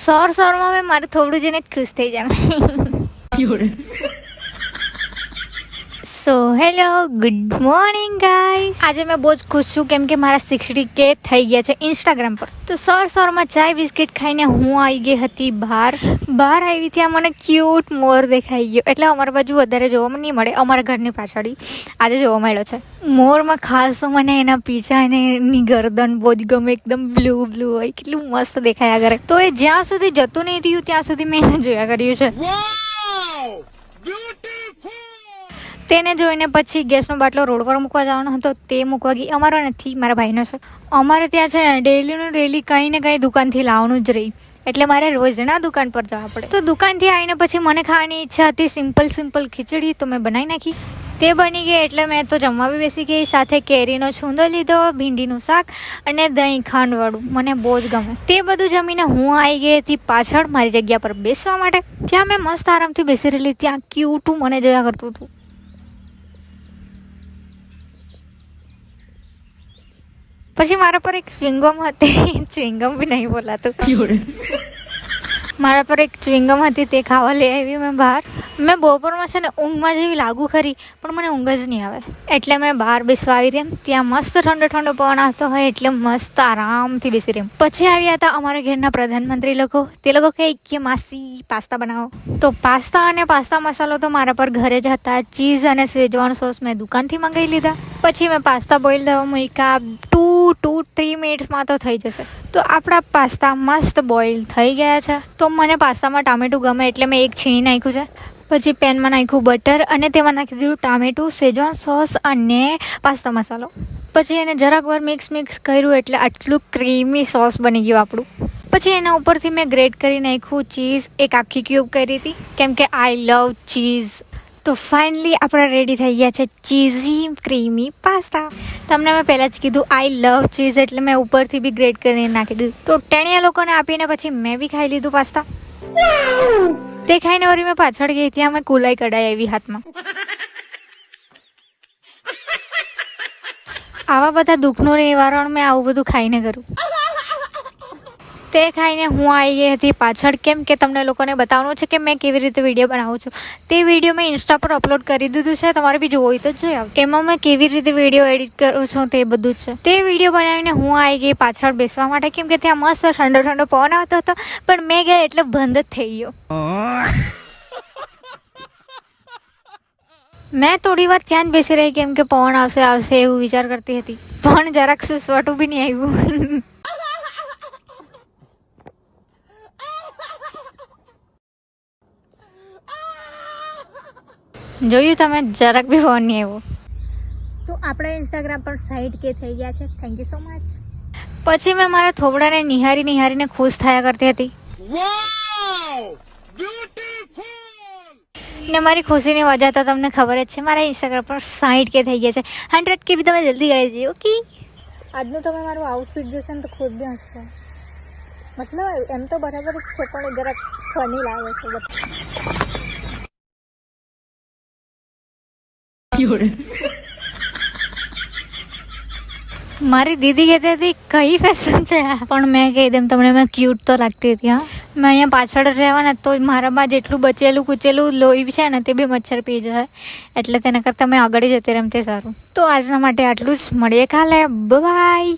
સોરમાં મેં મારું થોડું જઈને જ ખુશ થઈ જાય. So hello, good morning guys. આજે મેં બહુ જ ખુશ છું કેમ કે મારા 60K થઈ ગયા છે ઇન્સ્ટાગ્રામ પર. તો સરમાં ચાય બિસ્કિટ ખાઈને હું આવી ગઈ હતી બહાર આવી ત્યાં મને ક્યુટ મોર દેખાઈ ગયો. એટલે અમારા બાજુ વધારે જોવા નહીં મળે, અમારા ઘરની પાછળ આજે જોવા મળ્યો છે. મોરમાં ખાસ તો મને એના પીછા અને એની ગરદન બહુ જ ગમે, એકદમ બ્લુ હોય, કેટલું મસ્ત દેખાયા કરે. તો એ જ્યાં સુધી જતું નહીં રહ્યું ત્યાં સુધી મેં એને જોયા કર્યું છે. તેને જોઈને પછી ગેસનો બાટલો રોડ પર મૂકવા જવાનો હતો, તે મૂકવા ગઈ. અમારો નથી, મારા ભાઈનો છે. અમારે ત્યાં છે ને ડેલી કંઈ ને કંઈ દુકાનથી લાવવાનું જ રહી, એટલે મારે રોજના દુકાન પર જવા પડે. તો દુકાનથી આવીને પછી મને ખાવાની ઈચ્છા હતી સિમ્પલ ખીચડી, તો મેં બનાવી નાખી. તે બની ગઈ એટલે મેં તો જમવા બી બેસી ગઈ. સાથે કેરીનો છૂંદો લીધો, ભીંડીનું શાક અને દહીં ખાંડવાળું, મને બહુ જ ગમે. તે બધું જમીને હું આવી ગઈ હતી પાછળ મારી જગ્યા પર બેસવા માટે. ત્યાં મેં મસ્ત આરામથી બેસી રહેલી. ત્યાં ક્યુટું મને જોયા કરતું હતું. પછી મારા પર એક ચ્વિંગમ હતી, ચ્વિંગમ બી નહીં બોલાતું, મારા પર એક ચ્વિંગમ હતી, તે ખાવા લઈ આવી મેં બહાર. મેં બપોરમાં છે ને ઊંઘમાં જેવી લાગુ ખરી, પણ મને ઊંઘ જ નહીં આવે, એટલે મેં બહાર બેસવા આવી રહી. ત્યાં મસ્ત ઠંડો પવન આવતો હોય એટલે મસ્ત આરામથી બેસી રહી. પછી આવ્યા હતા અમારા ઘરના પ્રધાનમંત્રી લોકો. તે લોકો કહે કે માસી પાસ્તા બનાવો. તો પાસ્તા અને પાસ્તા મસાલો તો મારા પર ઘરે જ હતા. ચીઝ અને શેઝવાન સોસ મેં દુકાનથી મંગાવી લીધા. પછી મેં પાસ્તા બોઇલ થવા મૂક્યા. 2-3 મિનિટમાં તો થઈ જશે. તો આપણા પાસ્તા મસ્ત બોઇલ થઈ ગયા છે. તો મને પાસ્તામાં ટામેટું ગમે એટલે મેં એક છીણી નાખ્યું છે. પછી પેનમાં નાખ્યું બટર અને તેમાં નાખી દીધું ટામેટું, શેઝવાન સોસ અને પાસ્તા મસાલો. પછી એને જરાક વાર મિક્સ કર્યું એટલે આટલું ક્રીમી સોસ બની ગયું આપણું. પછી એના ઉપરથી મેં ગ્રેટ કરી નાખ્યું ચીઝ. એક આખી ક્યુબ કરી હતી કેમ કે આઈ લવ ચીઝ. તો ફાઇનલી આપણા રેડી થઈ ગયા છે ચીઝી ક્રીમી પાસ્તા. તમને મેં પહેલાં જ કીધું આઈ લવ ચીઝ, એટલે મેં ઉપરથી બી ગ્રેટ કરીને નાખી દીધું. તો ટેણિયા લોકોને આપીને પછી મેં બી ખાઈ લીધું પાસ્તા. તે ખાઈને વળી મેં પાછળ ગઈ, ત્યાં મેં કુલાઈ કઢાઈ આવી હાથમાં. આવા બધા દુઃખનું નિવારણ મેં આવું બધું ખાઈને કરું. તે ખાઈને હું આવી ગઈ હતી પાછળ, કેમ કે તમને લોકોને બતાવવાનું છે કે મેં કેવી રીતે વિડીયો બનાવું છું. તે વિડીયો મેં ઇન્સ્ટા પર અપલોડ કરી દીધું છે, તમારે બી જોવું હોય તો જોઈ આવો. એમાં મેં કેવી રીતે વિડીયો એડિટ કરું છું તે બધું જ છે. તે વિડીયો બનાવીને હું આવી ગઈ પાછળ બેસવા માટે, કેમ કે ત્યાં મસ્ત ઠંડો પવન આવતો હતો, પણ મેં ગયા એટલે બંધ જ થઈ ગયો. મેં થોડી વાર ત્યાં જ બેસી રહી કેમ કે પવન આવશે એવું વિચાર કરતી હતી, પણ જરાક સુસવાટું બી નહીં આવ્યું. જોયું તમે, જરાક બી ફોન નહીં આવ્યો. તો આપણે ઇન્સ્ટાગ્રામ પર 60K થઈ ગયા છે. Thank you so much. પછી મેં મારા થોબડાને નિહારીને ખુશ થયા કરતી હતી. ને મારી ખુશીની વજહ તો તમને ખબર જ છે, મારા ઇન્સ્ટાગ્રામ પર 60K થઈ ગયા છે. 100K બી તમે જલ્દી કરી દેજો. ઓકે, આજનું તમે મારું આઉટફિટ જોશે ને તો ખુદ બી હસશો. મતલબ એમ તો બરાબર જ છે, પણ જરાક ફની લાગે છે. મારી દીદી કહેતી હતી કઈ ફેશન છે, પણ મેં કહી દેમ તમને મેં ક્યુટ તો લાગતી હતી. હા, મેં અહીંયા પાછળ રહેવાના તો મારામાં જેટલું બચેલું કૂચેલું લોહી છે ને તે બી મચ્છર પી જાય, એટલે તેના કરતાં મેં આગળ જતી રહે તે સારું. તો આજના માટે આટલું જ. મળીએ કાલે. બાય.